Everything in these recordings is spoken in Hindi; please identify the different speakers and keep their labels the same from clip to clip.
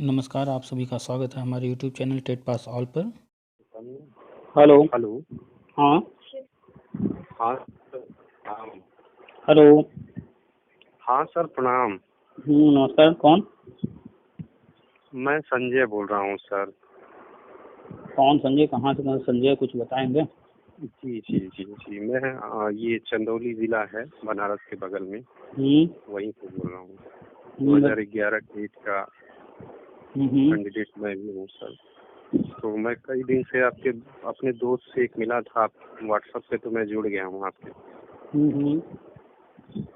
Speaker 1: नमस्कार, आप सभी का स्वागत है हमारे YouTube channel TET pass all पर।
Speaker 2: हेलो।
Speaker 3: हेलो।
Speaker 2: हाँ।
Speaker 3: हाँ सर, प्रणाम।
Speaker 2: हेलो।
Speaker 3: हाँ सर, प्रणाम।
Speaker 2: नमस्कार, कौन?
Speaker 3: मैं संजय बोल रहा हूँ सर।
Speaker 2: कौन संजय? कहाँ से संजय, कुछ बताएंगे?
Speaker 3: जी जी जी जी मैं ये चंदौली जिला है, बनारस के बगल में, वहीं से बोल रहा हूँ। 2011 टेट का कैंडिडेट मैं भी हूँ सर। तो मैं कई दिन से अपने दोस्त से एक मिला था, आप व्हाट्सएप पे, तो मैं जुड़ गया हूँ आपके।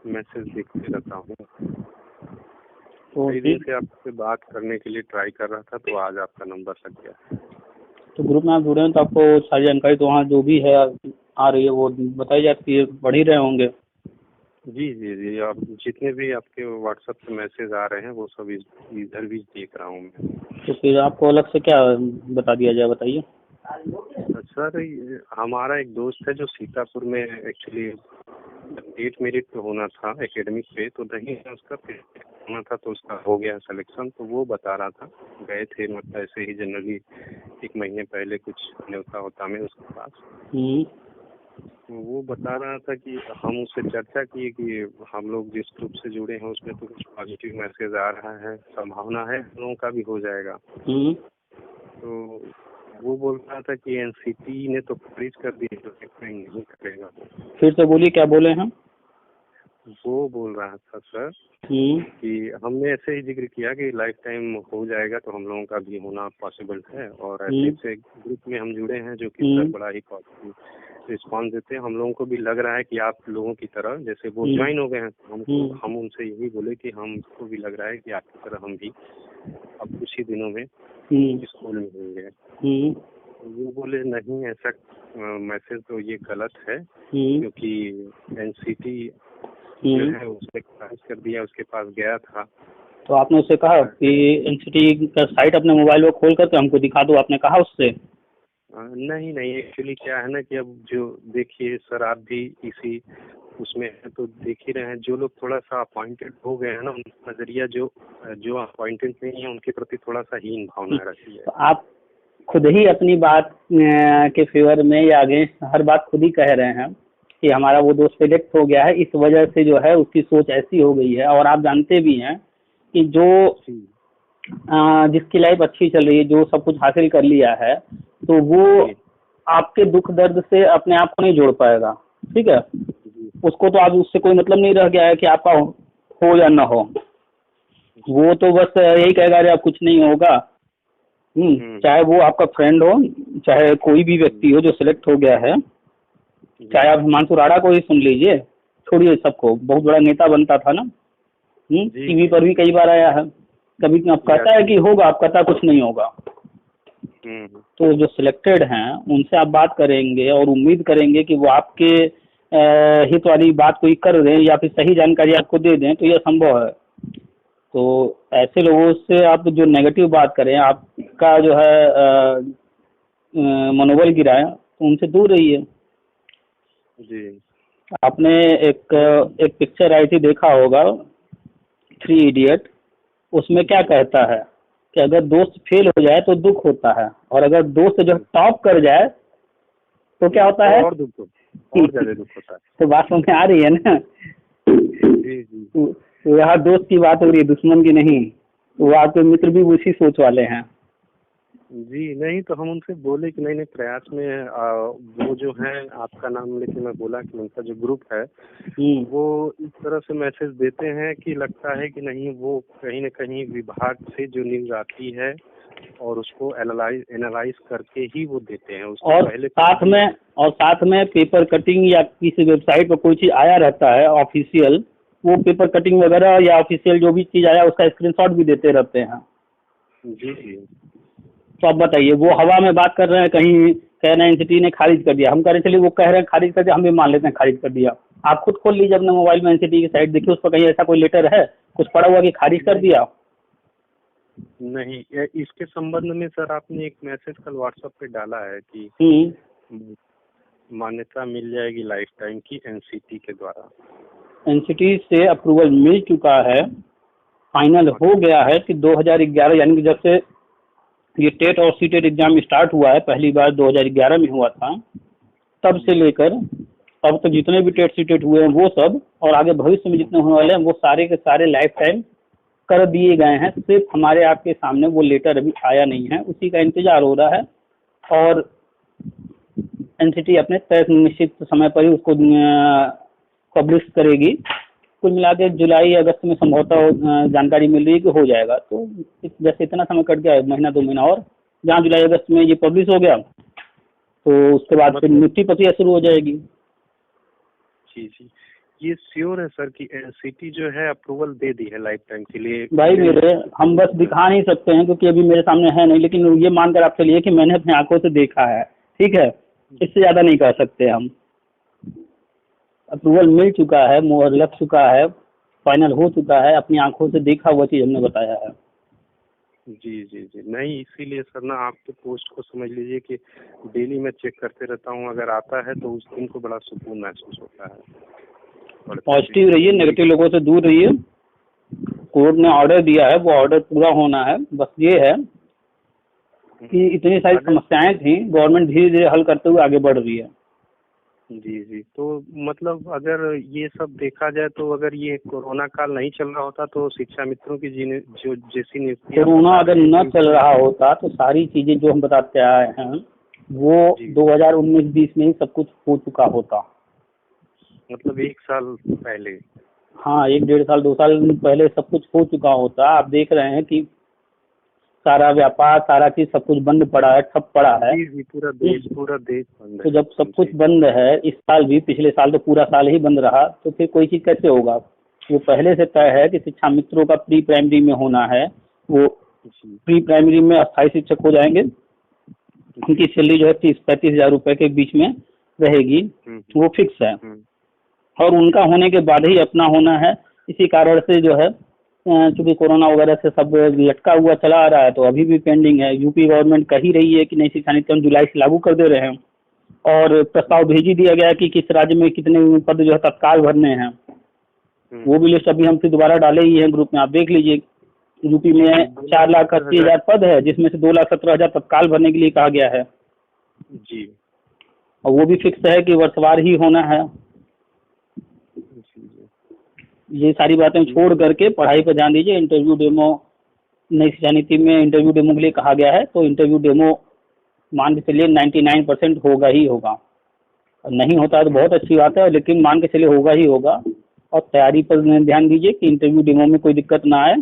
Speaker 3: मैसेज देखते रहता हूँ।
Speaker 2: तो
Speaker 3: कई दिन से आपसे बात करने के लिए ट्राई कर रहा था, तो आज आपका नंबर लग गया।
Speaker 2: तो ग्रुप में आप जुड़े हैं तो आपको सारी जानकारी तो वहाँ जो भी है आ रही है वो बताई जाती है, पढ़ ही रहे होंगे।
Speaker 3: जी जी जी आप जितने भी आपके व्हाट्सएप पे मैसेज आ रहे हैं वो सब इधर भी देख रहा हूँ मैं।
Speaker 2: तो फिर आपको अलग से क्या बता दिया जाए, बताइए।
Speaker 3: सर, हमारा एक दोस्त है जो सीतापुर में एक्चुअली टेट मेरिट पे होना था एकेडमिक पे, तो नहीं उसका होना था, तो उसका हो गया सिलेक्शन। तो वो बता रहा था, गए थे मतलब ऐसे ही जनरली 1 महीने पहले कुछ न्योता होता में उसके पास। तो वो बता रहा था कि हम उससे चर्चा किए कि हम लोग जिस ग्रुप से जुड़े हैं उसमें तो कुछ पॉजिटिव मैसेज आ रहा है, संभावना है हम लोगों का भी हो जाएगा। तो वो बोल रहा था कि एनसीटी ने तो खारिज कर दी, तो नहीं करेगा।
Speaker 2: फिर से बोलिए, क्या बोले हैं?
Speaker 3: वो बोल रहा था सर कि हमने ऐसे ही जिक्र किया कि लाइफ टाइम हो जाएगा, तो हम लोगों का भी होना पॉसिबल है, और ऐसे ग्रुप में हम जुड़े हैं जो कि सर बड़ा ही पॉजिटिव रिस्पॉन्स देते हैं। हम लोगों को भी लग रहा है कि आप लोगों की तरह, जैसे वो ज्वाइन हो गए हैं, तो हम उनसे यही बोले कि हमको भी लग रहा है कि आपकी तरह हम भी अब कुछ ही दिनों में स्कूल में होंगे। वो बोले नहीं, ऐसा मैसेज तो ये गलत है, क्योंकि एनसीटी जो है उसने खारिज कर दिया, उसके पास गया था।
Speaker 2: तो आपने उससे कहा कि एनसीटी का साइट अपने मोबाइल में खोल करके हमको दिखा दो, आपने कहा उससे?
Speaker 3: नहीं नहीं, एक्चुअली क्या है ना कि अब जो देखिए सर, आप भी इसी उसमें है तो देख ही रहे हैं, जो लोग थोड़ा सा अपॉइंटेड हो गए हैं ना, उनका नजरिया जो जो अपॉइंटेड नहीं है उनके प्रति थोड़ा सा हीन भावना रहती है।
Speaker 2: तो आप खुद ही अपनी बात के फेवर में या अगेंस्ट हर बात खुद ही कह रहे हैं कि हमारा वो दोस्त सिलेक्ट हो गया है, इस वजह से जो है उसकी सोच ऐसी हो गई है। और आप जानते भी हैं कि जो जिसकी लाइफ अच्छी चल रही है, जो सब कुछ हासिल कर लिया है, तो वो आपके दुख दर्द से अपने आप को नहीं जोड़ पाएगा, ठीक है? उसको तो आज उससे कोई मतलब नहीं रह गया है कि आपका हो या ना हो। वो तो बस यही कहेगा अरे अब कुछ नहीं होगा। चाहे वो आपका फ्रेंड हो, चाहे कोई भी व्यक्ति हो जो सिलेक्ट हो गया है, चाहे आप हिमांशु राणा को ही सुन लीजिए, छोड़िए सबको, बहुत बड़ा नेता बनता था ना, टीवी पर भी कई बार आया है। कभी अब कहता है कि होगा, अब कहता कुछ नहीं होगा। तो जो सिलेक्टेड हैं उनसे आप बात करेंगे और उम्मीद करेंगे कि वो आपके हित वाली बात कोई कर दें या फिर सही जानकारी आपको दे दें, तो यह संभव है। तो ऐसे लोगों से आप जो नेगेटिव बात करें, आपका जो है मनोबल गिराए, तो उनसे दूर रहिए।
Speaker 3: जी।
Speaker 2: आपने एक पिक्चर आई थी, देखा होगा, 3 इडियट। उसमें क्या कहता है कि अगर दोस्त फेल हो जाए तो दुख होता है, और अगर दोस्त जो टॉप कर जाए तो क्या होता है?
Speaker 3: और ज्यादा दुख होता है।
Speaker 2: तो बात समझ में आ रही है ना?
Speaker 3: जी जी।
Speaker 2: तो यहाँ दोस्त की बात हो रही है, दुश्मन की नहीं। तो आपके मित्र भी उसी सोच वाले हैं।
Speaker 3: जी नहीं, तो हम उनसे बोले कि नहीं नहीं, प्रयास में वो जो है आपका नाम लेके मैं बोला कि उनका जो ग्रुप है वो इस तरह से मैसेज देते हैं कि लगता है कि नहीं, वो कहीं न कहीं विभाग से जो न्यूज आती है और उसको एनालाइज करके ही वो देते हैं। उसको
Speaker 2: और
Speaker 3: पहले
Speaker 2: साथ में पेपर कटिंग या किसी वेबसाइट पर कोई चीज आया रहता है ऑफिशियल, वो पेपर कटिंग वगैरह या ऑफिशियल जो भी चीज आया उसका स्क्रीनशॉट भी देते रहते हैं।
Speaker 3: जी जी।
Speaker 2: तो आप बताइए, वो हवा में बात कर रहे हैं, कहीं कह रहे हैं एनसीटी ने खारिज कर दिया, हम कह रहे चलिए वो कह रहे हैं खारिज कर दिया, हम भी मान लेते हैं खारिज कर दिया। आप खुद खोल लीजिए अपने मोबाइल में एनसीटी की साइट, देखिए उस पर कहीं ऐसा कोई लेटर है, कुछ पड़ा हुआ कि खारिज कर दिया?
Speaker 3: नहीं, इसके संबंध में सर आपने एक मैसेज कल व्हाट्सएप पे डाला है कि मान्यता मिल जाएगी लाइफ टाइम की एनसीटी के द्वारा।
Speaker 2: एनसीटी से अप्रूवल मिल चुका है, फाइनल हो गया है कि 2011 यानी कि जब से ये टेट और सीटेट एग्जाम स्टार्ट हुआ है, पहली बार 2011 में हुआ था, तब से लेकर अब तक जितने भी टेट सीटेट हुए हैं वो सब, और आगे भविष्य में जितने होने वाले हैं वो सारे के सारे लाइफ टाइम कर दिए गए हैं। सिर्फ हमारे आपके सामने वो लेटर अभी आया नहीं है, उसी का इंतजार हो रहा है। और एनसीटी अपने तय निश्चित समय पर ही उसको पब्लिश करेगी। कुल मिला के जुलाई अगस्त में संभवतः जानकारी मिल रही है कि हो जाएगा। तो जैसे इतना समय कट गया, महीना 2 महीना और, जहाँ जुलाई अगस्त में ये पब्लिश हो गया तो उसके बाद फिर नियुक्ति प्रक्रिया शुरू हो जाएगी।
Speaker 3: जी जी, ये श्योर है सर कि एनसीटी जो है अप्रूवल दे दी है लाइफ टाइम के लिए?
Speaker 2: भाई मेरे, हम बस दिखा नहीं सकते हैं क्योंकि अभी मेरे सामने है नहीं, लेकिन ये मानकर आप चलिए कि मैंने अपनी आंखों से देखा है, ठीक है, इससे ज़्यादा नहीं कह सकते हम। अप्रूवल मिल चुका है, मोहर लग चुका है, फाइनल हो चुका है, अपनी आंखों से देखा हुआ चीज़ हमने बताया है।
Speaker 3: जी जी जी, नहीं इसीलिए सर ना आपके पोस्ट को समझ लीजिए कि डेली मैं चेक करते रहता हूँ, अगर आता है तो उस दिन को बड़ा सुकून महसूस होता है।
Speaker 2: पॉजिटिव रहिए, नेगेटिव लोगों से दूर रहिए। कोर्ट ने ऑर्डर दिया है, वो ऑर्डर पूरा होना है। बस ये है कि इतनी सारी समस्याएं थी, गवर्नमेंट धीरे धीरे हल करते हुए आगे बढ़ रही है।
Speaker 3: जी जी, तो मतलब अगर ये सब देखा जाए तो अगर ये कोरोना काल नहीं चल रहा होता तो शिक्षा मित्रों की जो जैसी नियुक्ति,
Speaker 2: कोरोना अगर न चल रहा होता तो सारी चीजें जो हम बताते आए हैं वो 2019-20 में ही सब कुछ हो चुका होता।
Speaker 3: मतलब 1 साल पहले?
Speaker 2: हाँ, 1-1.5 साल 2 साल पहले सब कुछ हो चुका होता। आप देख रहे हैं कि सारा व्यापार, सारा चीज, सब कुछ बंद पड़ा है, ठप पड़ा है।
Speaker 3: जी, पूरा देश बंद है।
Speaker 2: तो जब सब कुछ बंद है, इस साल भी, पिछले साल तो पूरा साल ही बंद रहा, तो फिर कोई चीज कैसे होगा? वो पहले से तय है कि शिक्षा मित्रों का प्री प्राइमरी में होना है, वो प्री प्राइमरी में अस्थायी शिक्षक हो जाएंगे। उनकी सैलरी जो है 30-35 हज़ार रुपए के बीच में रहेगी, वो फिक्स है, और उनका होने के बाद ही अपना होना है। इसी कारण से जो है, चूंकि कोरोना वगैरह से सब लटका हुआ चला आ रहा है, तो अभी भी पेंडिंग है। यूपी गवर्नमेंट कह ही रही है कि नई शिक्षा नीति हम जुलाई से लागू कर दे रहे हैं, और प्रस्ताव भेज ही दिया गया कि किस राज्य में कितने पद जो है तत्काल भरने हैं। वो भी लिस्ट अभी हम फिर दोबारा डाले ही है ग्रुप में, आप देख लीजिए। यूपी में 4,80,000 पद है, जिसमें से 2,17,000 तत्काल भरने के लिए कहा गया है
Speaker 3: जी,
Speaker 2: और वो भी फिक्स है कि वर्षवार ही होना है। ये सारी बातें छोड़ करके पढ़ाई पर ध्यान दीजिए। इंटरव्यू डेमो नई शिक्षा नीति में इंटरव्यू डेमो के लिए कहा गया है, तो इंटरव्यू डेमो मान के चलिए 99% होगा ही होगा। और नहीं होता तो बहुत अच्छी बात है, लेकिन मान के चलिए होगा ही होगा। और तैयारी पर ध्यान दीजिए कि इंटरव्यू डेमो में कोई दिक्कत ना आए,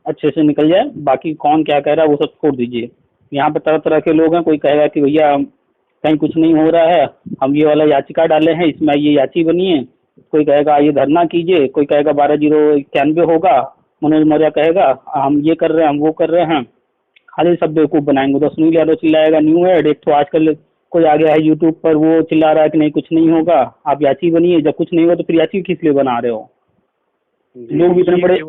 Speaker 2: अच्छे से निकल जाए। बाकी कौन क्या कह रहा है वो सब छोड़ दीजिए। यहाँ पर तरह तरह के लोग हैं, कोई कहेगा कि भैया कहीं कुछ नहीं हो रहा है, हम ये वाला याचिका डाले हैं, इसमें ये याची बनी है। कोई कहेगा ये धरना कीजिए, कोई कहेगा 12,091 होगा, मनोज मौर्य कहेगा हम ये कर रहे हैं, हम वो कर रहे हैं। खाली सब बेवकूफ़ बनाएंगे। तो सुनील यादव चिल्लाएगा न्यू एड। एक तो आजकल कोई आ गया है यूट्यूब पर, वो चिल्ला रहा है कि नहीं कुछ नहीं होगा, आप याची बनिए। जब कुछ नहीं हो तो फिर याची किस लिए बना रहे हो? लोग इतने बड़े,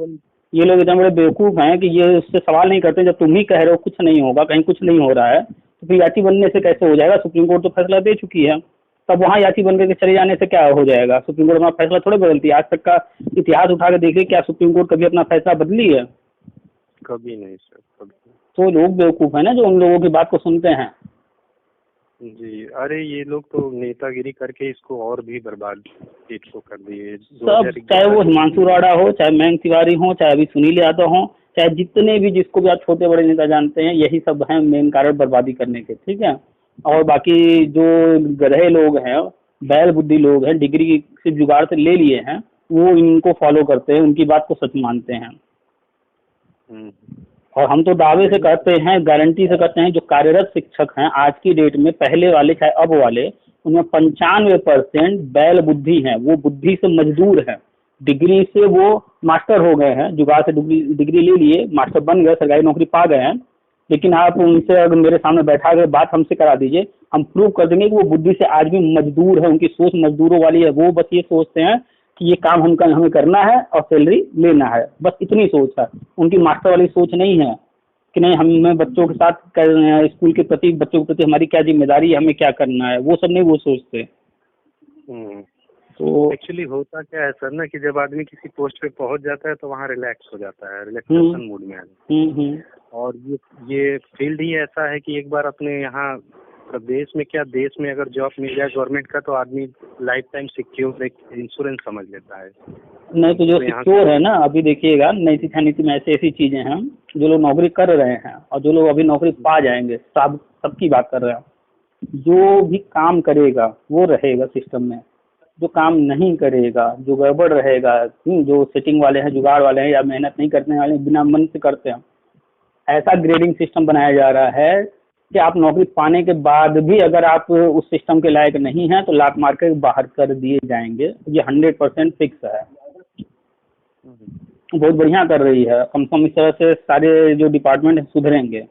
Speaker 2: ये लोग इतने बड़े बेवकूफ़ हैं कि ये उससे सवाल नहीं करते। जब तुम ही कह रहे हो कुछ नहीं होगा, कहीं कुछ नहीं हो रहा है, तो फिर याची बनने से कैसे हो जाएगा? सुप्रीम कोर्ट तो फैसला दे चुकी है, तब वहाँ याची बन करके चले जाने से क्या हो जाएगा? सुप्रीम कोर्ट अपना फैसला थोड़े बदलती है। आज तक का इतिहास उठा के देखिए, क्या सुप्रीम कोर्ट कभी अपना फैसला बदली है?
Speaker 3: कभी नहीं सर, कभी।
Speaker 2: तो लोग बेवकूफ़ है ना जो उन लोगों की बात को सुनते हैं।
Speaker 3: जी, अरे ये लोग तो नेतागिरी करके इसको और भी बर्बाद सीट को कर दिए
Speaker 2: सब, चाहे वो हिमांशु राणा हो, चाहे मयंक तिवारी हो, चाहे अभी सुनील यादव हो, चाहे जितने भी जिसको भी आप छोटे बड़े नेता जानते हैं, यही सब हैं मेन कारण बर्बादी करने के, ठीक है। और बाकी जो गधे लोग हैं, बैल बुद्धि लोग हैं, डिग्री सिर्फ जुगाड़ से ले लिए हैं, वो इनको फॉलो करते हैं, उनकी बात को सच मानते हैं। और हम तो दावे से कहते हैं, गारंटी से कहते हैं, जो कार्यरत शिक्षक हैं आज की डेट में, पहले वाले चाहे अब वाले, उनमें 95% बैल बुद्धि हैं। वो बुद्धि से मजदूर हैं, डिग्री से वो मास्टर हो गए हैं, जुगाड़ से डिग्री ले लिए, मास्टर बन गए, सरकारी नौकरी पा गए हैं। लेकिन आप उनसे अगर मेरे सामने बैठा के बात हमसे करा दीजिए, हम प्रूव कर देंगे कि वो बुद्धि से आज भी मजदूर है। उनकी सोच मजदूरों वाली है। वो बस ये सोचते हैं कि ये काम हमें करना है और सैलरी लेना है, बस इतनी सोच है। उनकी मास्टर वाली सोच नहीं है कि नहीं हमें बच्चों के साथ स्कूल के प्रति, बच्चों के प्रति हमारी क्या जिम्मेदारी है, हमें क्या करना है, वो सब नहीं वो सोचते। तो
Speaker 3: एक्चुअली होता क्या है सर ना कि जब आदमी किसी पोस्ट पे पहुंच जाता है तो वहाँ रिलैक्स हो जाता है, रिलैक्सेशन मूड में आ जाता है। और ये फील्ड ही ऐसा है कि एक बार अपने यहाँ प्रदेश में क्या देश में अगर जॉब मिल जाए गवर्नमेंट का तो आदमी लाइफ टाइम सिक्योर एक इंश्योरेंस समझ लेता है।
Speaker 2: नहीं तो जो
Speaker 3: तो यहाँ
Speaker 2: सिक्योर है ना, अभी देखिएगा नई शिक्षा नीति में ऐसी ऐसी चीजें हैं, जो लोग नौकरी कर रहे हैं और जो लोग अभी नौकरी पा जाएंगे, सबकी बात कर रहे हैं। जो भी काम करेगा वो रहेगा सिस्टम में, जो काम नहीं करेगा, जो गड़बड़ रहेगा, जो सेटिंग वाले हैं, जुगाड़ वाले हैं या मेहनत नहीं करने वाले हैं, बिना मन से करते हैं, ऐसा ग्रेडिंग सिस्टम बनाया जा रहा है कि आप नौकरी पाने के बाद भी अगर आप उस सिस्टम के लायक नहीं हैं तो लात मार के बाहर कर दिए जाएंगे। ये 100% फिक्स है। बहुत बढ़िया कर रही है, कम से कम इस तरह से सारे जो डिपार्टमेंट सुधरेंगे।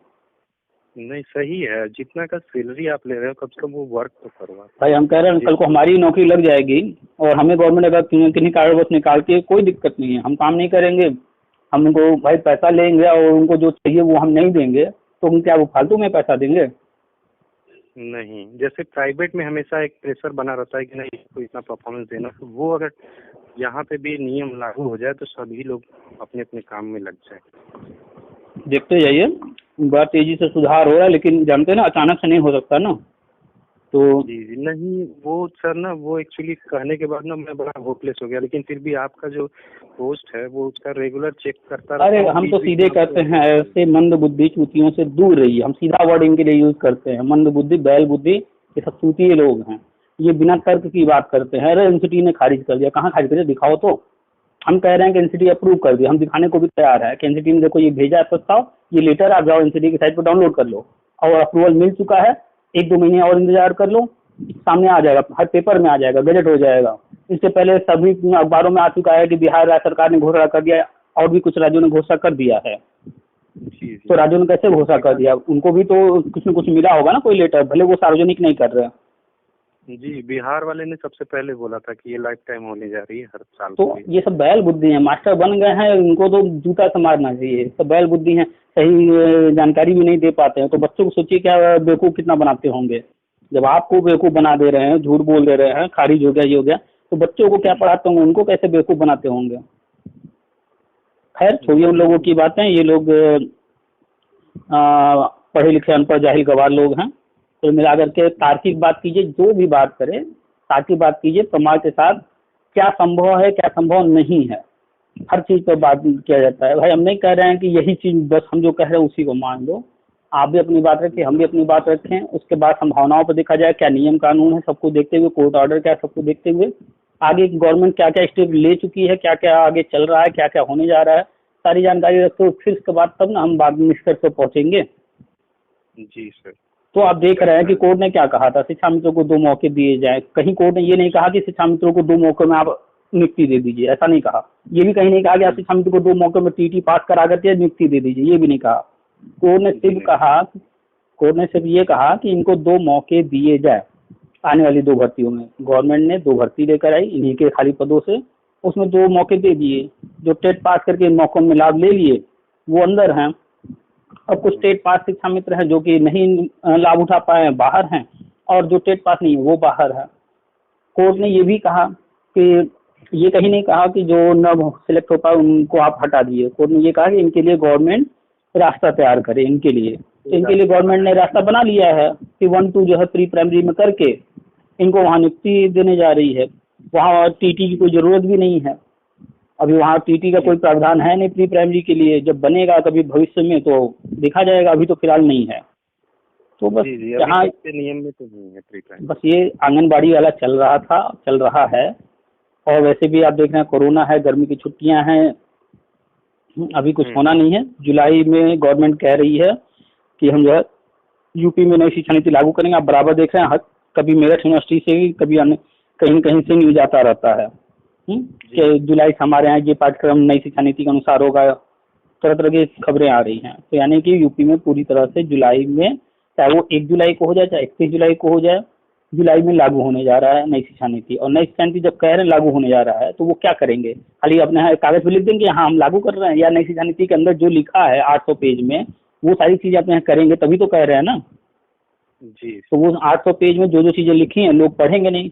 Speaker 3: नहीं सही है, जितना का सैलरी आप ले रहे हो कम से कम वो वर्क तो करो
Speaker 2: भाई हम कह रहे हैं कल को हमारी नौकरी लग जाएगी और हमें गवर्नमेंट अगर किन्हीं कारणवश निकाल के, कोई दिक्कत नहीं है, हम काम नहीं करेंगे, हम उनको भाई पैसा लेंगे और उनको जो चाहिए वो हम नहीं देंगे तो हम क्या वो फालतू में पैसा देंगे?
Speaker 3: नहीं, जैसे प्राइवेट में हमेशा एक प्रेशर बना रहता है कि नहीं इसको इतना परफॉर्मेंस देना, तो वो अगर यहाँ पे भी नियम लागू हो जाए तो सभी लोग अपने अपने काम में लग जाए।
Speaker 2: देखते जाइए, बड़ा तेजी से सुधार हो रहा है, लेकिन जानते हैं ना अचानक से नहीं हो सकता ना। तो
Speaker 3: जी जी नहीं, वो सर ना वो एक्चुअली कहने के बाद ना मैं बड़ा होपलेस हो गया, लेकिन फिर भी आपका जो पोस्ट है वो उसका रेगुलर चेक करता रहता
Speaker 2: अरे
Speaker 3: हूँ।
Speaker 2: हम तो सीधे कहते हैं ऐसे मंद बुद्धि चूतियों से दूर रहिए। हम सीधा वर्ड इनके लिए यूज करते हैं, मंद बुद्धि, बैल बुद्धि, ये सब चूतिए लोग हैं। ये बिना तर्क की बात करते हैं। अरे एनसीटी ने खारिज कर दिया, कहाँ खारिज कर दिया दिखाओ तो। हम कह रहे हैं कि एनसीटी अप्रूव कर दिया, हम दिखाने को भी तैयार है कि एनसीटी ने देखो ये भेजा है प्रस्ताव, ये लेटर आप जाओ एनसीटी की साइट पर डाउनलोड कर लो और अप्रूवल मिल चुका है, 1-2 महीने और इंतजार कर लो, सामने आ जाएगा, हर पेपर में आ जाएगा, गजट हो जाएगा। इससे पहले सभी अखबारों में आ चुका है कि बिहार राज्य सरकार ने घोषणा कर दिया और भी कुछ राज्यों ने घोषणा कर दिया है। तो राज्यों ने कैसे घोषणा कर दिया? उनको भी तो कुछ न कुछ मिला होगा ना, कोई लेटर, भले वो सार्वजनिक नहीं कर रहे हैं।
Speaker 3: जी, बिहार वाले ने सबसे पहले बोला था कि ये लाइफ टाइम होने जा रही है हर साल।
Speaker 2: तो ये सब बैल बुद्धि है, मास्टर बन गए हैं, इनको तो जूता से मारना चाहिए। सब बैल बुद्धि है, सही जानकारी भी नहीं दे पाते हैं। तो बच्चों को सोचिए क्या बेवकूफ़ कितना बनाते होंगे। जब आपको बेवकूफ़ बना दे रहे हैं, झूठ बोल दे रहे हैं, खारिज हो गया, ये हो गया, तो बच्चों को क्या पढ़ाते होंगे, उनको कैसे बेवकूफ़ बनाते होंगे। खैर छोड़िए उन लोगों की बातें, ये लोग पढ़े लिखे अनपढ़ जाहिल गवार लोग हैं। तो मिला करके तार्किक बात कीजिए, जो भी बात करें तार्किक बात कीजिए, प्रमाण के साथ, क्या संभव है क्या संभव नहीं है, हर चीज़ पर बात किया जाता है। भाई हम नहीं कह रहे हैं कि यही चीज़ बस हम जो कह रहे हैं उसी को मान लो। आप भी अपनी बात रखें, हम भी अपनी बात रखें, उसके बाद संभावनाओं पर देखा जाए क्या नियम कानून है, सबको देखते हुए, कोर्ट ऑर्डर क्या है, सबको देखते हुए आगे गवर्नमेंट क्या क्या स्टेप ले चुकी है, क्या क्या आगे चल रहा है, क्या क्या होने जा रहा है, सारी जानकारी रखते हुए फिर उसके बाद तब ना हम बाद में निष्कर्ष पर पहुँचेंगे।
Speaker 3: जी सर।
Speaker 2: तो आप देख रहे हैं कि कोर्ट ने क्या कहा था, शिक्षा मित्रों को 2 मौके दिए जाए। कहीं कोर्ट ने ये नहीं कहा कि शिक्षा मित्रों को 2 मौके में आप नियुक्ति दे दीजिए, ऐसा नहीं कहा। ये भी कहीं नहीं कहा कि आप शिक्षा मित्र को 2 मौके में टीटी पास करा करके नियुक्ति दे दीजिए, ये भी नहीं कहा। कोर्ट ने सिर्फ ये कहा कि इनको 2 मौके दिए जाए आने वाली 2 भर्तियों में। गवर्नमेंट ने 2 भर्ती लेकर आई इन्हीं के खाली पदों से, उसमें 2 मौके दे दिए। जो टेट पास करके इन मौकों में लाभ ले लिए वो अंदर हैं। अब कुछ टेट पास शिक्षा मित्र हैं जो कि नहीं लाभ उठा पाए, बाहर हैं, और जो टेट पास नहीं है वो बाहर है। कोर्ट ने ये भी कहा कि ये कहीं नहीं कहा कि जो न सिलेक्ट हो पाए उनको आप हटा दिए। कोर्ट ने ये कहा कि इनके लिए गवर्नमेंट रास्ता तैयार करे। इनके लिए गवर्नमेंट ने रास्ता बना लिया है कि 1-2 जो है प्री प्राइमरी में करके इनको वहाँ नियुक्ति देने जा रही है। वहाँ टीटी की कोई ज़रूरत भी नहीं है। अभी वहाँ टीटी का कोई प्रावधान है नहीं प्री प्राइमरी के लिए, जब बनेगा कभी भविष्य में तो देखा जाएगा, अभी तो फिलहाल नहीं है। तो बस यहाँ
Speaker 3: नियम में तो नहीं है प्री प्राइमरी,
Speaker 2: बस ये आंगनबाड़ी वाला चल रहा है। और वैसे भी आप देख रहे हैं कोरोना है, गर्मी की छुट्टियां हैं, अभी कुछ होना नहीं है। जुलाई में गवर्नमेंट कह रही है कि हम जो है यूपी में नई शिक्षा नीति लागू करेंगे। आप बराबर देख रहे हैं, कभी मेरठ यूनिवर्सिटी से कभी कहीं से न्यूज आता रहता है कि जुलाई से हमारे यहाँ ये पाठ्यक्रम नई शिक्षा नीति के अनुसार होगा। तरह तरह की खबरें आ रही हैं। तो यानी कि यूपी में पूरी तरह से जुलाई में, चाहे वो 1 जुलाई को हो जाए चाहे 31 जुलाई को हो जाए, जुलाई में लागू होने जा रहा है नई शिक्षा नीति। और नई शिक्षा नीति जब कह रहे हैं लागू होने जा रहा है तो वो क्या करेंगे? खाली अपने यहाँ कागज पे लिख देंगे हाँ हम लागू कर रहे हैं, या नई शिक्षा नीति के अंदर जो लिखा है 800 पेज में वो सारी चीजें अपने यहाँ करेंगे, तभी तो कह रहे हैं ना।
Speaker 3: जी।
Speaker 2: तो वो 800 पेज में जो जो चीजें लिखी हैं लोग पढ़ेंगे नहीं।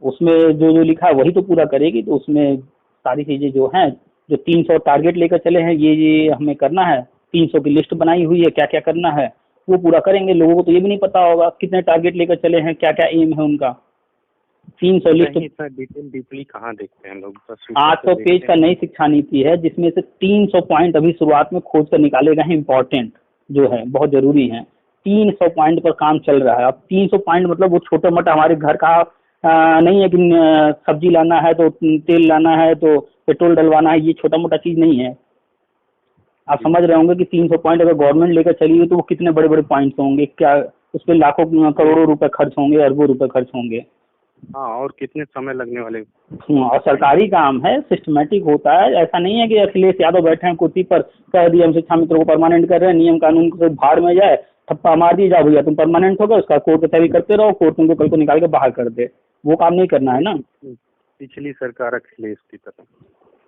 Speaker 2: उसमें जो जो लिखा है वही तो पूरा करेगी। तो उसमें सारी चीज़ें जो हैं, जो 300 टारगेट लेकर चले हैं, ये हमें करना है, 300 की लिस्ट बनाई हुई है, क्या क्या करना है वो पूरा करेंगे। लोगों को तो ये भी नहीं पता होगा कितने टारगेट लेकर चले हैं, क्या क्या एम है उनका। 300 लिस्ट,
Speaker 3: नहीं, इतना डिटेल डीपली कहाँ देखते हैं लोग, बस
Speaker 2: 800 पेज का नई शिक्षा नीति है, जिसमें से 300 पॉइंट अभी शुरुआत में खोज कर निकाले गए हैं, इम्पोर्टेंट जो है, बहुत जरूरी है। 300 पॉइंट पर काम चल रहा है। अब 300 पॉइंट मतलब वो छोटा मोटा हमारे घर का नहीं है कि सब्जी लाना है तो तेल लाना है तो पेट्रोल डलवाना है, ये छोटा मोटा चीज़ नहीं है। आप समझ रहे होंगे कि 300 पॉइंट अगर गवर्नमेंट लेकर चली है तो वो कितने बड़े बड़े पॉइंट्स होंगे, क्या उस पर लाखों करोड़ों रुपए खर्च होंगे, अरबों रुपए खर्च होंगे।
Speaker 3: हाँ, और कितने समय लगने वाले।
Speaker 2: और सरकारी काम है, सिस्टमेटिक होता है। ऐसा नहीं है कि अखिलेश यादव बैठे हैं कुर्सी पर, कह दिया हम शिक्षा मित्र को परमानेंट कर रहे हैं, नियम कानून से भाड़ में जाए, थप्पा मार दिए, जाओ भैया तुम परमानेंट हो गए, उसका कोर्ट कचहरी करते रहो, कोर्ट तुमको कल को निकाल के बाहर कर दे। वो काम नहीं करना है ना।
Speaker 3: पिछली सरकार अखिलेश की तरह।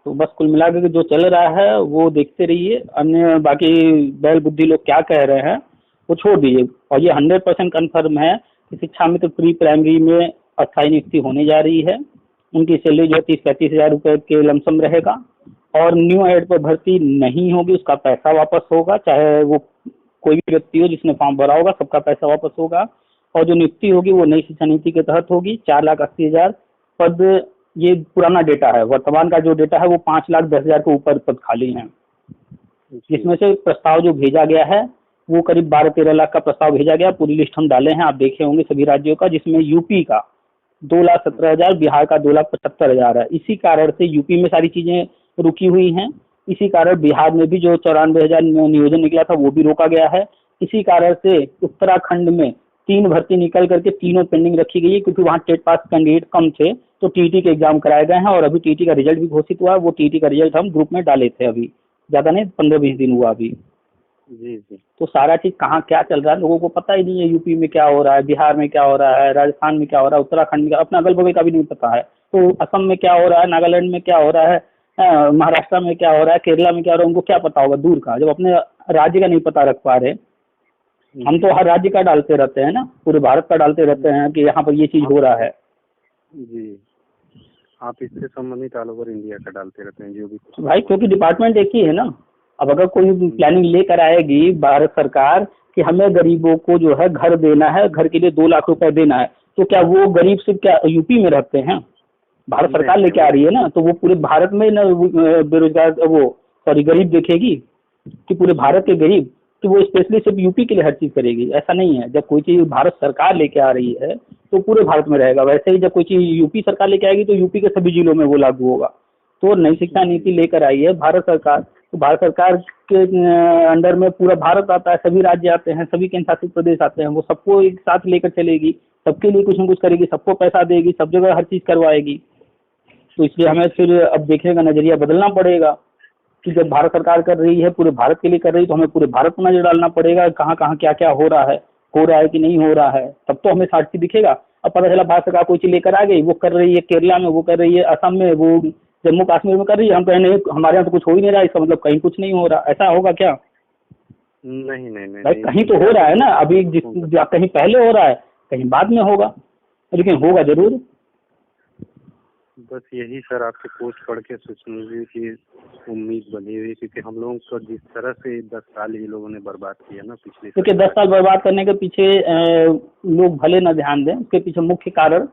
Speaker 2: तो बस कुल मिला के जो चल रहा है वो देखते रहिए। अन्य बाकी बैल बुद्धि लोग क्या कह रहे हैं वो छोड़ दीजिए। और ये 100% कन्फर्म है कि शिक्षा मित्र प्री प्राइमरी में अस्थायी नियुक्ति होने जा रही है। उनकी सैलरी जो 30-35 हज़ार रुपये के लमसम रहेगा और न्यू एड पर भर्ती नहीं होगी, उसका पैसा वापस होगा, चाहे वो कोई भी व्यक्ति हो जिसने फॉर्म भरा होगा, सबका पैसा वापस होगा। और जो नियुक्ति होगी वो नई शिक्षा नीति के तहत होगी। 4,80,000 पद, ये पुराना डेटा है। वर्तमान का जो डेटा है वो 5,10,000 के ऊपर पद खाली हैं, जिसमें से प्रस्ताव जो भेजा गया है वो करीब 12-13 लाख का प्रस्ताव भेजा गया। पूरी लिस्ट हम डाले हैं, आप देखे होंगे सभी राज्यों का, जिसमें यूपी का 2,17,000, बिहार का 2,75,000 है। इसी कारण से यूपी में सारी चीज़ें रुकी हुई हैं। इसी कारण बिहार में भी जो 94,000 नियोजन निकला था वो भी रोका गया है। इसी कारण से उत्तराखंड में 3 भर्ती निकल करके तीनों पेंडिंग रखी गई है, क्योंकि वहाँ टेट पास कैंडिडेट कम थे, तो टीटी के एग्जाम कराए गए हैं। और अभी टीटी का रिजल्ट भी घोषित हुआ है। वो टीटी का रिजल्ट हम ग्रुप में डाले थे, अभी ज़्यादा नहीं, 15-20 दिन हुआ अभी।
Speaker 3: जी जी।
Speaker 2: तो सारा चीज़ कहाँ क्या चल रहा है लोगों को पता ही नहीं है। यूपी में क्या हो रहा है, बिहार में क्या हो रहा है, राजस्थान में क्या हो रहा है, उत्तराखंड में क्या, अपना अगल बगल का भी नहीं पता है। तो असम में क्या हो रहा है, नागालैंड में क्या हो रहा है, महाराष्ट्र में क्या हो रहा है, केरला में क्या हो रहा है, उनको क्या पता होगा दूर का, जब अपने राज्य का नहीं पता रख पा रहे। हम तो हर राज्य का डालते रहते हैं ना, पूरे भारत का डालते रहते हैं कि यहाँ पर ये चीज़ हो रहा है।
Speaker 3: जी, आप इससे संबंधित ऑल ओवर इंडिया का डालते रहते हैं जो भी कुछ।
Speaker 2: भाई क्योंकि डिपार्टमेंट एक ही है ना। अब अगर कोई प्लानिंग लेकर आएगी भारत सरकार कि हमें गरीबों को जो है घर देना है, घर के लिए 2 लाख रुपए देना है, तो क्या वो गरीब सिर्फ क्या यूपी में रहते हैं? भारत सरकार लेके आ रही है ना, तो वो पूरे भारत में ना बेरोजगार गरीब देखेगी कि पूरे भारत के गरीब, कि वो स्पेशली सिर्फ यूपी के लिए हर चीज़ करेगी? ऐसा नहीं है। जब कोई चीज़ भारत सरकार लेके आ रही है तो पूरे भारत में रहेगा। वैसे ही जब कोई चीज़ यूपी सरकार लेके आएगी तो यूपी के सभी जिलों में वो लागू होगा। तो नई शिक्षा नीति लेकर आई है भारत सरकार, तो भारत सरकार के अंडर में पूरा भारत आता है, सभी राज्य आते हैं, सभी केंद्र शासित प्रदेश आते हैं। वो सबको एक साथ लेकर चलेगी, सबके लिए कुछ न कुछ करेगी, सबको पैसा देगी, सब जगह हर चीज़ करवाएगी। तो इसलिए हमें फिर अब देखने का नज़रिया बदलना पड़ेगा कि जब भारत सरकार कर रही है, पूरे भारत के लिए कर रही है, तो हमें पूरे भारत को नजर डालना पड़ेगा कहाँ कहाँ क्या क्या हो रहा है कि नहीं हो रहा है, तब तो हमें साक्षी दिखेगा। अब पता चला भारत सरकार कोई चीज़ लेकर आ गई, वो कर रही है केरला में, वो कर रही है असम में, वो जम्मू कश्मीर में कर रही है, हम कहें नहीं हमारे यहाँ तो कुछ हो ही नहीं रहा, इसका मतलब कहीं कुछ नहीं हो रहा। ऐसा होगा क्या?
Speaker 3: नहीं नहीं नहीं,
Speaker 2: भाई कहीं तो हो रहा है ना। अभी कहीं पहले हो रहा है, कहीं बाद में होगा, लेकिन होगा जरूर।
Speaker 3: बस यही सर आपके पोस्ट पढ़ के सोचने की उम्मीद बनी हुई, क्योंकि हम लोगों को जिस तरह से 10 साल ये लोगों ने बर्बाद किया ना पिछले,
Speaker 2: क्योंकि 10 साल बर्बाद करने के पीछे लोग भले न ध्यान दें, उसके पीछे मुख्य कारण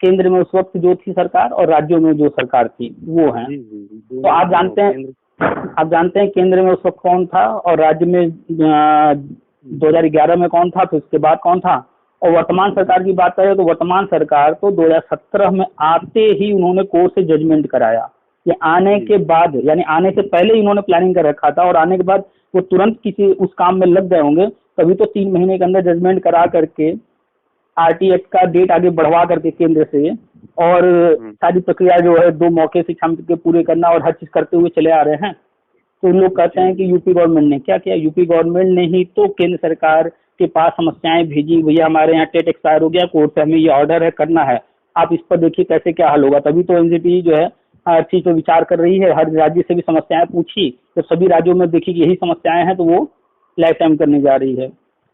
Speaker 2: केंद्र में उस वक्त जो थी सरकार और राज्यों में जो सरकार थी वो है। तो आप जानते हैं केंद्र में उस वक्त कौन था और राज्य में 2011 में कौन था, तो उसके बाद कौन था। और वर्तमान सरकार की बात करें तो वर्तमान सरकार तो 2017 में आते ही उन्होंने कोर्ट से जजमेंट कराया। ये आने के बाद, यानी आने से पहले ही उन्होंने प्लानिंग कर रखा था, और आने के बाद वो तुरंत किसी उस काम में लग गए होंगे, तभी तो 3 महीने के अंदर जजमेंट करा करके आरटी एक्ट का डेट आगे बढ़वा करके केंद्र से, और सारी प्रक्रिया जो है 2 मौके शिक्षा मित्र के पूरे करना और हर चीज़ करते हुए चले आ रहे हैं। तो लोग कहते हैं कि यूपी गवर्नमेंट ने क्या किया? यूपी गवर्नमेंट ने ही तो केंद्र सरकार के पास समस्याएं भेजी, भैया हमारे यहाँ टेट एक्सपायर हो गया, कोर्ट से हमें ये ऑर्डर है, करना है, आप इस पर देखिए कैसे क्या हल होगा। तभी तो एनजीटी जो है हर चीज़ पर विचार कर रही है, हर राज्य से भी समस्याएं पूछी, तो सभी राज्यों में देखी कि यही समस्याएं हैं, तो वो लाइफ टाइम करने जा रही है।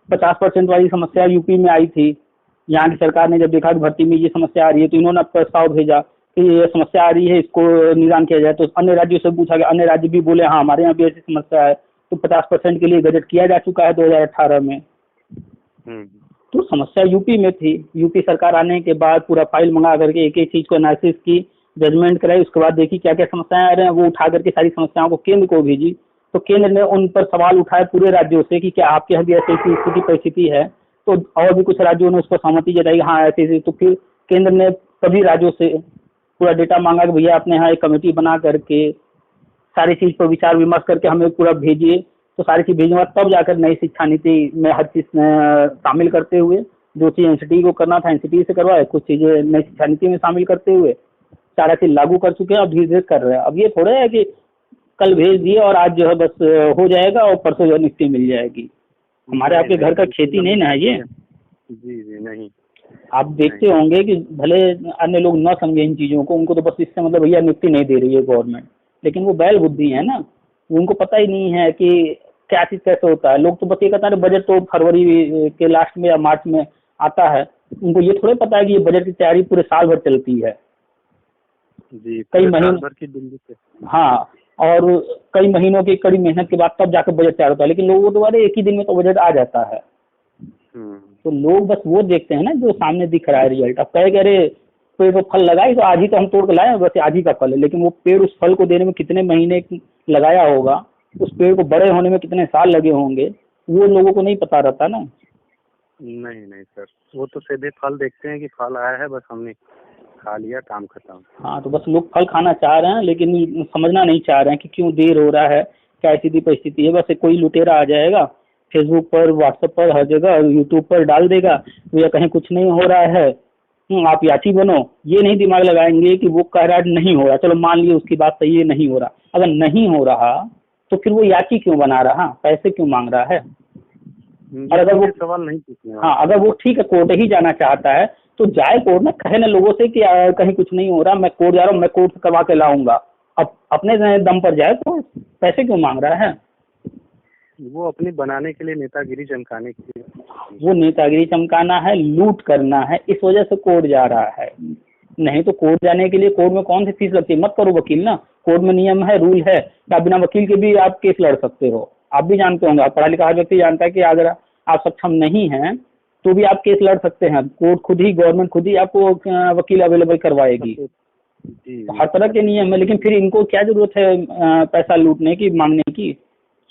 Speaker 2: 50% वाली समस्या यूपी में आई थी, यहाँ की सरकार ने जब देखा कि भर्ती में ये समस्या आ रही है तो इन्होंने प्रस्ताव भेजा कि ये समस्या आ रही है, इसको निदान किया जाए। तो अन्य राज्यों से पूछा गया, अन्य राज्य भी बोले हाँ हमारे यहाँ भी ऐसी समस्या है। तो 50% के लिए बजट किया जा चुका है 2018 में। तो समस्या यूपी में थी। यूपी सरकार आने के बाद पूरा फाइल मंगा करके एक एक चीज़ को एनालिसिस की, जजमेंट कराई, उसके बाद देखी क्या क्या समस्याएं आ रहे हैं, वो उठा करके सारी समस्याओं को केंद्र को भेजी। तो केंद्र ने उन पर सवाल उठाए पूरे राज्यों से कि क्या आपके यहाँ भी ऐसी ऐसी स्थिति परिस्थिति है। तो और भी कुछ राज्यों ने उस पर सहमति जताई, हाँ ऐसी ऐसी। तो फिर केंद्र ने सभी राज्यों से पूरा डेटा मांगा कि भैया अपने यहाँ एक कमेटी बना करके सारी चीज़ पर विचार विमर्श करके हमें पूरा भेजिए। तो सारी चीज़ भेजने के बाद तब जाकर नई शिक्षा नीति में हर चीज़ शामिल करते हुए, जो चीज़ एनसीटी को करना था एनसीटी से करवाए, कुछ चीज़ें नई शिक्षा नीति में शामिल करते हुए सारा चीज़ लागू कर चुके हैं और धीरे धीरे कर रहे हैं। अब ये थोड़ा है कि कल भेज दिए और आज जो है बस हो जाएगा और परसों जो है नियुक्ति मिल जाएगी। हमारे आपके घर का खेती नहीं ना है ये।
Speaker 3: जी जी नहीं।
Speaker 2: आप देखते होंगे कि भले अन्य लोग न समझे इन चीज़ों को, उनको तो बस इससे मतलब भैया नियुक्ति नहीं दे रही है गवर्नमेंट, लेकिन वो बैल बुद्धि है ना, उनको पता ही नहीं है कि क्या चीज़ कैसे होता है। लोग तो बस ये कहते हैं बजट तो फरवरी के लास्ट में या मार्च में आता है, उनको ये थोड़ा पता है कि ये बजट की तैयारी पूरे साल भर चलती है।
Speaker 3: जी
Speaker 2: कई महीनों
Speaker 3: भर की दिल्ली से।
Speaker 2: हाँ, और कई महीनों की कड़ी मेहनत के बाद तब जाकर बजट तैयार होता है, लेकिन लोगों को तो अरे एक ही दिन में तो बजट आ जाता है। तो लोग बस वो देखते हैं ना जो सामने दिख रहा है रिजल्ट। अब कहे कि अरे पेड़ पर फल लगाई तो आज ही तो हम तोड़ के लाए, बस आज ही का फल है, लेकिन वो पेड़ उस फल को देने में कितने महीने लगाया होगा, उस पेड़ को बड़े होने में कितने साल लगे होंगे, वो लोगों को नहीं पता रहता ना।
Speaker 3: नहीं नहीं सर, वो तो सीधे फल देखते हैं कि फल आया है, बस हमने खा लिया, काम खत्म।
Speaker 2: हाँ, तो बस लोग फल खाना चाह रहे हैं लेकिन समझना नहीं चाह रहे हैं कि क्यों देर हो रहा है, क्या ऐसी परिस्थिति है। बस कोई लुटेरा आ जाएगा फेसबुक पर, व्हाट्सएप पर, हर जगह, यूट्यूब पर डाल देगा भैया कहीं कुछ नहीं हो रहा है, आप याची बनो। ये नहीं दिमाग लगाएंगे कि वो कह रहा है नहीं हो रहा, चलो मान लिए उसकी बात सही है नहीं हो रहा। अगर नहीं हो रहा तो फिर वो याची क्यों बना रहा, पैसे क्यों मांग रहा है। और अगर वो
Speaker 3: सवाल नहीं पूछने,
Speaker 2: हाँ, अगर वो ठीक है कोर्ट ही जाना चाहता है तो जाए कोर्ट में, कहे ना लोगों से कि कहीं कुछ नहीं हो रहा, मैं कोर्ट जा रहा हूँ, मैं कोर्ट से करवा के लाऊंगा। अब अपने दम पर जाए तो पैसे क्यों मांग रहा है।
Speaker 3: वो अपनी बनाने के लिए, नेतागिरी चमकाने के लिए,
Speaker 2: वो नेतागिरी चमकाना है, लूट करना है, इस वजह से कोर्ट जा रहा है। नहीं तो कोर्ट जाने के लिए कोर्ट में कौन सी फीस लगती है, मत करो वकील ना। कोर्ट में नियम है, रूल है कि आप बिना वकील के भी आप केस लड़ सकते हो। आप भी जानते होंगे, आप पढ़ा लिखा हर व्यक्ति जानता है कि अगर आप सक्षम नहीं हैं तो भी आप केस लड़ सकते हैं। कोर्ट खुद ही, गवर्नमेंट खुद ही आपको वकील अवेलेबल करवाएगी। हर तरह के नियम है, लेकिन फिर इनको क्या जरूरत है पैसा लूटने की, मांगने की।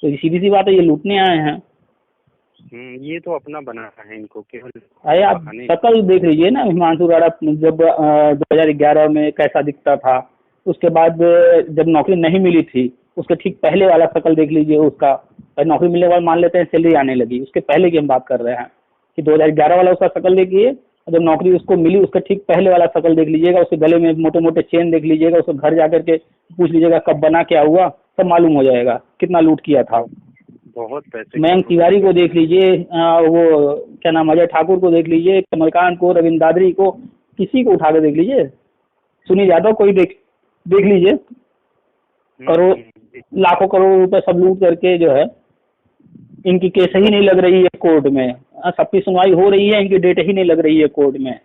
Speaker 2: तो सीधी सी बात है, ये लूटने आए हैं।
Speaker 3: ये तो अपना बनाना है इनको केवल।
Speaker 2: अरे आप शकल देख लीजिए ना, हिमांशु राणा जब 2011 में कैसा दिखता था, उसके बाद जब नौकरी नहीं मिली थी उसके ठीक पहले वाला शकल देख लीजिए उसका। नौकरी मिलने के बाद मान लेते हैं सैलरी आने लगी, उसके पहले की हम बात कर रहे हैं कि 2011 वाला उसका शकल देखिए, जब नौकरी उसको मिली उसके ठीक पहले वाला शकल देख लीजिएगा, उसके गले में मोटे मोटे चेन देख लीजिएगा, उसको घर जा करके पूछ लीजिएगा कब बना, क्या हुआ, सब मालूम हो जाएगा कितना लूट किया था।
Speaker 3: बहुत पैसे।
Speaker 2: मयंक तिवारी को देख लीजिए, वो क्या नाम, अजय ठाकुर को देख लीजिए, कमलकांत को, रविंद्र दादरी को, किसी को उठा कर देख लीजिए, सुनील यादव कोई देख लीजिए, करोड़ लाखों करोड़ रुपए सब लूट करके जो है इनकी केस ही नहीं लग रही है कोर्ट में। सबकी सुनवाई हो रही है, इनकी डेट ही नहीं लग रही है कोर्ट में।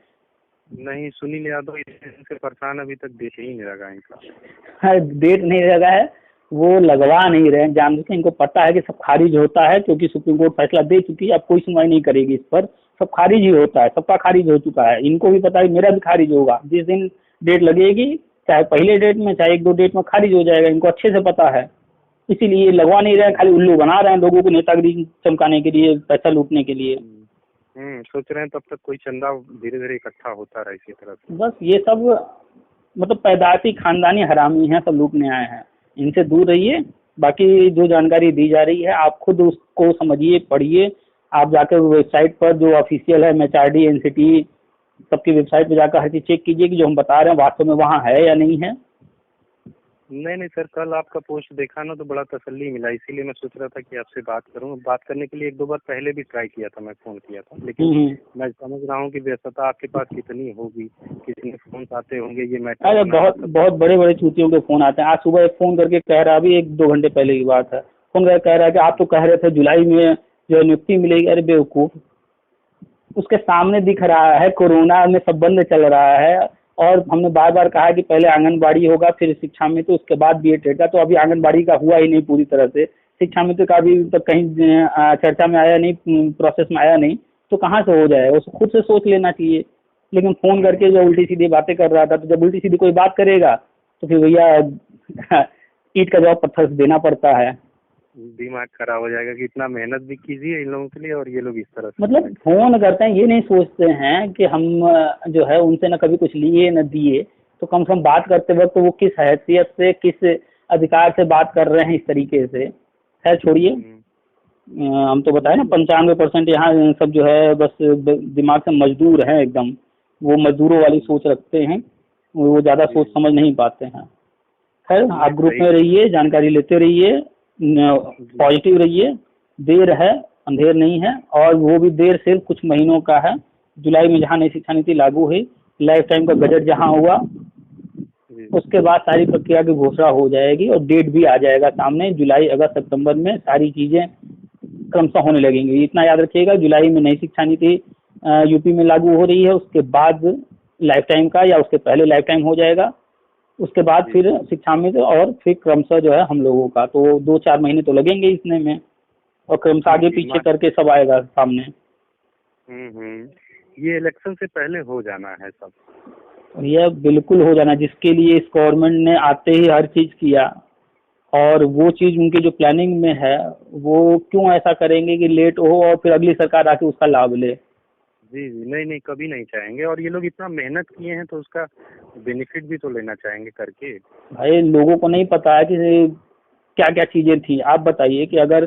Speaker 3: नहीं, सुनील यादव इससे परेशान, अभी तक डेट ही नहीं लगा इनका।
Speaker 2: डेट नहीं लगा है, वो लगवा नहीं रहे हैं जान के। इनको पता है कि सब खारिज होता है, क्योंकि सुप्रीम कोर्ट फैसला दे चुकी है, अब कोई सुनवाई नहीं करेगी इस पर, सब खारिज ही होता है, सबका खारिज हो चुका है। इनको भी पता है मेरा भी खारिज होगा, जिस दिन डेट लगेगी, चाहे पहले डेट में चाहे 1-2 डेट में खारिज हो जाएगा, इनको अच्छे से पता है। इसीलिए लगवा नहीं रहे हैं, खाली उल्लू बना रहे हैं लोगों को नेतागिरी चमकाने के लिए, पैसा लूटने के लिए।
Speaker 3: सोच रहे हैं तब तक कोई चंदा धीरे धीरे इकट्ठा होता रहा इसी तरह से।
Speaker 2: बस ये सब मतलब पैदाशी खानदानी हरामी हैं, सब लूटने आए हैं, इनसे दूर रहिए। बाकी जो जानकारी दी जा रही है आप खुद उसको समझिए, पढ़िए। आप जाकर वेबसाइट पर जो ऑफिशियल है MHRD, NCT सबकी वेबसाइट पर जाकर हर चीज़ चेक कीजिए कि जो हम बता रहे हैं वास्तव में वहाँ है या नहीं है।
Speaker 3: नहीं सर, कल आपका पोस्ट देखा ना तो बड़ा तसल्ली मिला, इसीलिए मैं सोच रहा था कि आपसे बात करूं। बात करने के लिए 1-2 बार पहले भी ट्राई किया था, मैं फ़ोन किया था, लेकिन मैं समझ रहा हूं कि व्यस्तता आपके पास कितनी होगी, कितने फ़ोन आते होंगे ये मैटर।
Speaker 2: अरे बहुत बड़े बड़े चूतियों के फ़ोन आते हैं। आज सुबह एक फ़ोन करके कह रहा, अभी 1-2 घंटे पहले की बात है, फ़ोन करके कह रहा है कि आप तो कह रहे थे जुलाई में जो नियुक्ति मिलेगी। अरे बेवकूफ़, उसके सामने दिख रहा है, कोरोना में सब बंद चल रहा है, और हमने बार बार कहा कि पहले आंगनबाड़ी होगा, फिर शिक्षा मित्र, उसके बाद बीएड टेट का। तो अभी आंगनबाड़ी का हुआ ही नहीं पूरी तरह से, शिक्षा मित्र का भी तक कहीं चर्चा में आया नहीं, प्रोसेस में आया नहीं, तो कहाँ से हो जाएगा? उसको खुद से सोच लेना चाहिए। लेकिन फोन करके जो उल्टी सीधी बातें कर रहा था, तो जब उल्टी सीधी कोई बात करेगा तो फिर भैया ईंट का जवाब पत्थर से देना पड़ता है।
Speaker 3: दिमाग खराब हो जाएगा कि इतना मेहनत भी कीजिए इन लोगों के लिए और ये लोग इस तरह से
Speaker 2: मतलब फोन करते हैं, ये नहीं सोचते हैं कि हम जो है उनसे न कभी कुछ लिए न दिए, तो कम से कम बात करते वक्त वो किस हैसियत से, किस अधिकार से बात कर रहे हैं इस तरीके से। खैर छोड़िए, हम तो बताए ना 95% यहाँ सब जो है बस दिमाग से मजदूर हैं एकदम, वो मजदूरों वाली सोच रखते हैं, वो ज़्यादा सोच समझ नहीं पाते हैं। खैर आप ग्रुप में रहिए, जानकारी लेते रहिए, पॉजिटिव रहिए, देर है अंधेर नहीं है, और वो भी देर सिर्फ कुछ महीनों का है। जुलाई में जहाँ नई शिक्षा नीति लागू हुई, लाइफ टाइम का बजट जहाँ हुआ, उसके बाद सारी प्रक्रिया की घोषणा हो जाएगी और डेट भी आ जाएगा सामने। जुलाई अगस्त सितंबर में सारी चीज़ें क्रमशः होने लगेंगी। इतना याद रखिएगा, जुलाई में नई शिक्षा नीति यूपी में लागू हो रही है, उसके बाद लाइफ टाइम का या उसके पहले लाइफ टाइम हो जाएगा, उसके बाद फिर शिक्षा में और फिर क्रमशः जो है हम लोगों का, तो 2-4 महीने तो लगेंगे इसने में, और क्रमशः आगे पीछे करके सब आएगा सामने।
Speaker 3: ये इलेक्शन से पहले हो जाना है सब,
Speaker 2: और यह बिल्कुल हो जाना, जिसके लिए इस गवर्नमेंट ने आते ही हर चीज़ किया, और वो चीज़ उनके जो प्लानिंग में है, वो क्यों ऐसा करेंगे कि लेट हो और फिर अगली सरकार आके उसका लाभ ले।
Speaker 3: जी नहीं, कभी नहीं चाहेंगे, और ये लोग इतना मेहनत किए हैं तो उसका बेनिफिट भी तो लेना चाहेंगे करके।
Speaker 2: भाई लोगों को नहीं पता है कि क्या क्या चीज़ें थी। आप बताइए कि अगर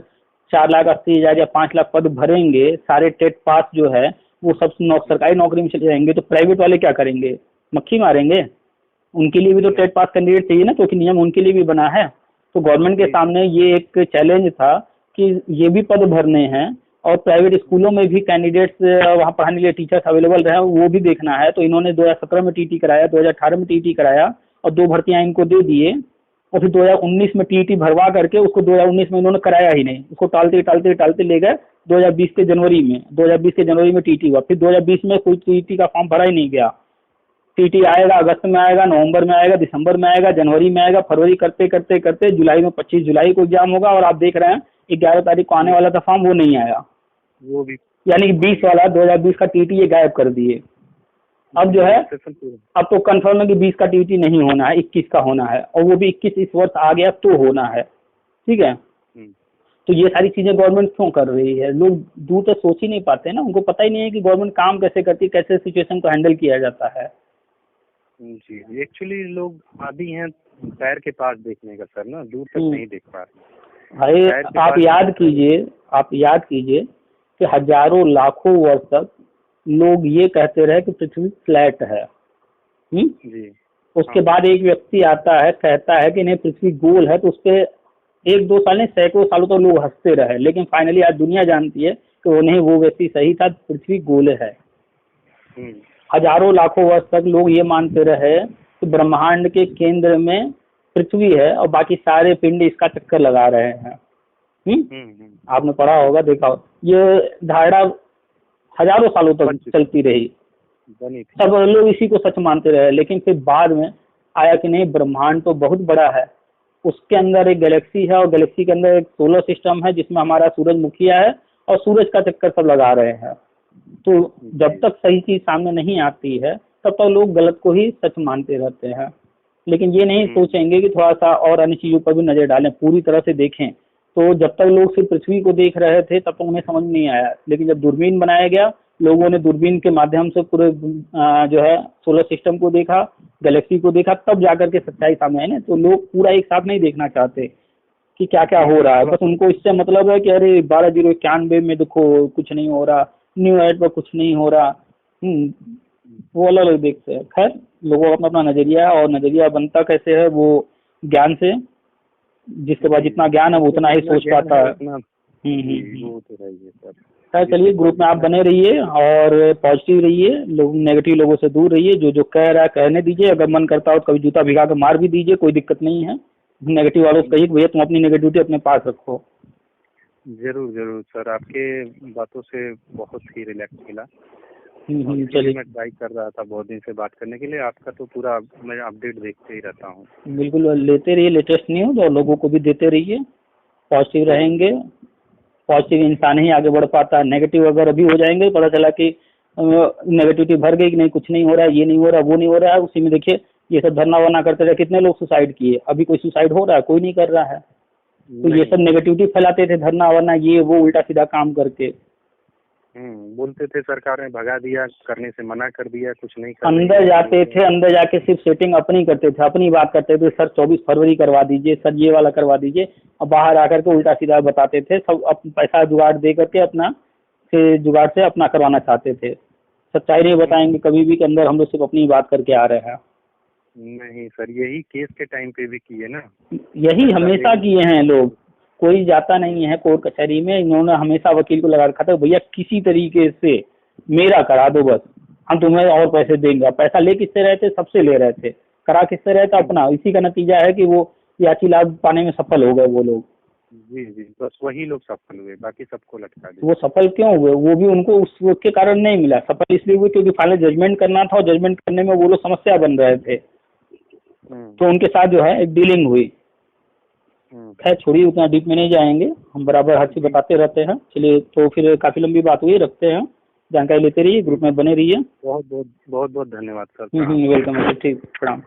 Speaker 2: 4,80,000 या 5 लाख पद भरेंगे, सारे टेट पास जो है वो सब सरकारी नौकरी में चले जाएंगे, तो प्राइवेट वाले क्या करेंगे? मक्खी मारेंगे। उनके लिए भी तो टेट पास कैंडिडेट चाहिए ना, क्योंकि नियम उनके लिए भी बना है। तो गवर्नमेंट के सामने ये एक चैलेंज था कि ये भी पद भरने हैं, और प्राइवेट स्कूलों में भी कैंडिडेट्स वहाँ पढ़ाने के लिए टीचर्स अवेलेबल रहे, वो भी देखना है। तो इन्होंने 2017 में टीटी कराया, 2018 में टीटी कराया, और 2 भर्तियाँ इनको दे दिए, और फिर 2019 में टीटी भरवा करके उसको 2019 में इन्होंने कराया ही नहीं, उसको टालते ले गए 2020 के जनवरी में। 2020 के जनवरी में टीटी हुआ, फिर 2020 में कोई टीटी का फॉर्म भरा ही नहीं गया। टीटी आएगा अगस्त में आएगा, नवंबर में आएगा, दिसंबर में आएगा, जनवरी में आएगा, फरवरी करते करते करते जुलाई में 25 जुलाई को एग्जाम होगा, और आप देख रहे हैं 11 तारीख को आने वाला था फॉर्म, वो नहीं आया।
Speaker 3: वो भी
Speaker 2: यानी कि 20 वाला 2020 का टीटी ये गायब कर दिए। अब जो है, अब तो कंफर्म है कि 20 का टीटी नहीं होना है, 21 का होना है, और वो भी 21 इस वर्ष आ गया तो होना है। ठीक है, तो ये सारी चीजें गवर्नमेंट क्यों कर रही है? लोग दूर तक सोच ही नहीं पाते ना, उनको पता ही नहीं है कि गवर्नमेंट काम कैसे करती है, कैसे सिचुएशन को हैंडल किया जाता है।
Speaker 3: जी, एक्चुअली लोग आदी हैं पैर के पास देखने का सर, ना दूर तक नहीं देख पा रहे।
Speaker 2: भाई आप याद कीजिए कि हजारों लाखों वर्ष तक लोग ये कहते रहे कि पृथ्वी फ्लैट है।
Speaker 3: जी।
Speaker 2: उसके बाद एक व्यक्ति आता है, कहता है कि नहीं पृथ्वी गोल है, तो उस पर 1-2 साल नहीं सैकड़ों सालों तक लोग हंसते रहे, लेकिन फाइनली आज दुनिया जानती है कि वो नहीं, वो व्यक्ति सही था, पृथ्वी गोल है। हजारों लाखों वर्ष तक लोग ये मानते रहे कि ब्रह्मांड के केंद्र में पृथ्वी है और बाकी सारे पिंड इसका चक्कर लगा रहे हैं। आपने पढ़ा होगा, देखा होगा, ये धारणा हजारों सालों तक चलती रही, सब लोग इसी को सच मानते रहे। लेकिन फिर बाद में आया कि नहीं, ब्रह्मांड तो बहुत बड़ा है, उसके अंदर एक गैलेक्सी है, और गैलेक्सी के अंदर एक सोलर सिस्टम है जिसमें हमारा सूरजमुखी है, और सूरज का चक्कर सब लगा रहे हैं। तो जब तक सही चीज सामने नहीं आती है तब तक लोग गलत को ही सच मानते रहते हैं। लेकिन ये नहीं सोचेंगे कि थोड़ा सा और अन्य चीजों पर भी नजर डालें, पूरी तरह से देखें। तो जब तक लोग सिर्फ पृथ्वी को देख रहे थे तब तक उन्हें समझ नहीं आया, लेकिन जब दूरबीन बनाया गया, लोगों ने दूरबीन के माध्यम से पूरे जो है सोलर सिस्टम को देखा, गैलेक्सी को देखा, तब जाकर के सच्चाई सामने आई ना। तो लोग पूरा एक साथ नहीं देखना चाहते कि क्या क्या हो रहा है, बस उनको इससे मतलब है कि अरे 12,091 में देखो कुछ नहीं हो रहा, न्यू एड पर कुछ नहीं हो रहा, वो अलग अलग देखते हैं। खैर लोगों का अपना अपना नजरिया है, और नजरिया बनता कैसे है, वो ज्ञान से, जिसके पास जितना ज्ञान है वो उतना ही सोच पाता है। खैर चलिए, ग्रुप में आप बने रहिए और पॉजिटिव रहिए, लोग नेगेटिव लोगों से दूर रहिए। जो जो कह रहा है कहने दीजिए, अगर मन करता हो तो कभी जूता भिगा के मार भी दीजिए, कोई दिक्कत नहीं है। नेगेटिव वालों से कहिए भैया तुम अपनी नेगेटिविटी अपने पास रखो।
Speaker 3: जरूर जरूर सर, आपके बातों से बहुत ही रिलैक्स मिला।
Speaker 2: चलिए,
Speaker 3: मैं ट्राई कर रहा था बहुत दिन से बात करने के लिए, आपका तो पूरा मैं अपडेट देखते ही रहता हूँ।
Speaker 2: बिल्कुल लेते रहिए लेटेस्ट न्यूज़ और लोगों को भी देते रहिए। पॉजिटिव रहेंगे, पॉजिटिव इंसान ही आगे बढ़ पाता है। नेगेटिव अगर अभी हो जाएंगे, पता चला कि नेगेटिविटी भर गई कि नहीं कुछ नहीं हो रहा है, ये नहीं हो रहा है, वो नहीं हो रहा है, उसी में देखिए ये सब धरना वरना करते रहे, कितने लोग सुसाइड किए। अभी कोई सुसाइड हो रहा है? कोई नहीं कर रहा है। तो ये सब नेगेटिविटी फैलाते थे, धरना वरना ये वो उल्टा सीधा काम करके।
Speaker 3: बोलते थे सरकार ने भगा दिया, करने से मना कर दिया, कुछ नहीं कर
Speaker 2: अंदर जाते थे, अंदर जाके सिर्फ सेटिंग अपनी करते थे, अपनी बात करते थे। सर 24 फरवरी करवा दीजिए, सर ये वाला करवा दीजिए। अब बाहर आकर के उल्टा सीधा बताते थे, सब पैसा जुगाड़ दे करके अपना से जुगाड़ से अपना करवाना चाहते थे। सच्चाई नहीं बताएंगे कभी भी कि अंदर हम लोग सिर्फ अपनी बात करके आ रहे हैं।
Speaker 3: नहीं सर, यही केस के टाइम पे भी किए ना,
Speaker 2: यही हमेशा किए हैं लोग। कोई जाता नहीं है कोर्ट कचहरी में, इन्होंने हमेशा वकील को लगा रखा था, भैया किसी तरीके से मेरा करा दो बस, हम तुम्हें और पैसे देंगे। पैसा ले किससे रहे थे? सबसे ले रहे थे। करा किससे रहे थे? अपना। इसी का नतीजा है कि वो याची लाभ पाने में सफल हो गए वो लोग।
Speaker 3: जी जी, बस वही लोग सफल हुए, बाकी सबको लटका दिया।
Speaker 2: वो सफल क्यों हुए? वो भी उनको उसके कारण नहीं मिला। सफल इसलिए हुए क्योंकि फाइनल जजमेंट करना था और जजमेंट करने में वो लोग समस्या बन रहे थे, तो उनके साथ जो है एक डीलिंग हुई। खैर छोड़िए, उतना डीप में नहीं जाएंगे, हम बराबर हर चीज बताते रहते हैं। चलिए, तो फिर काफी लंबी बात हुई, रखते हैं। जानकारी लेते रहिए, ग्रुप में बने रहिए।
Speaker 3: बहुत बहुत धन्यवाद सर।
Speaker 2: वेलकम। ठीक, प्रणाम।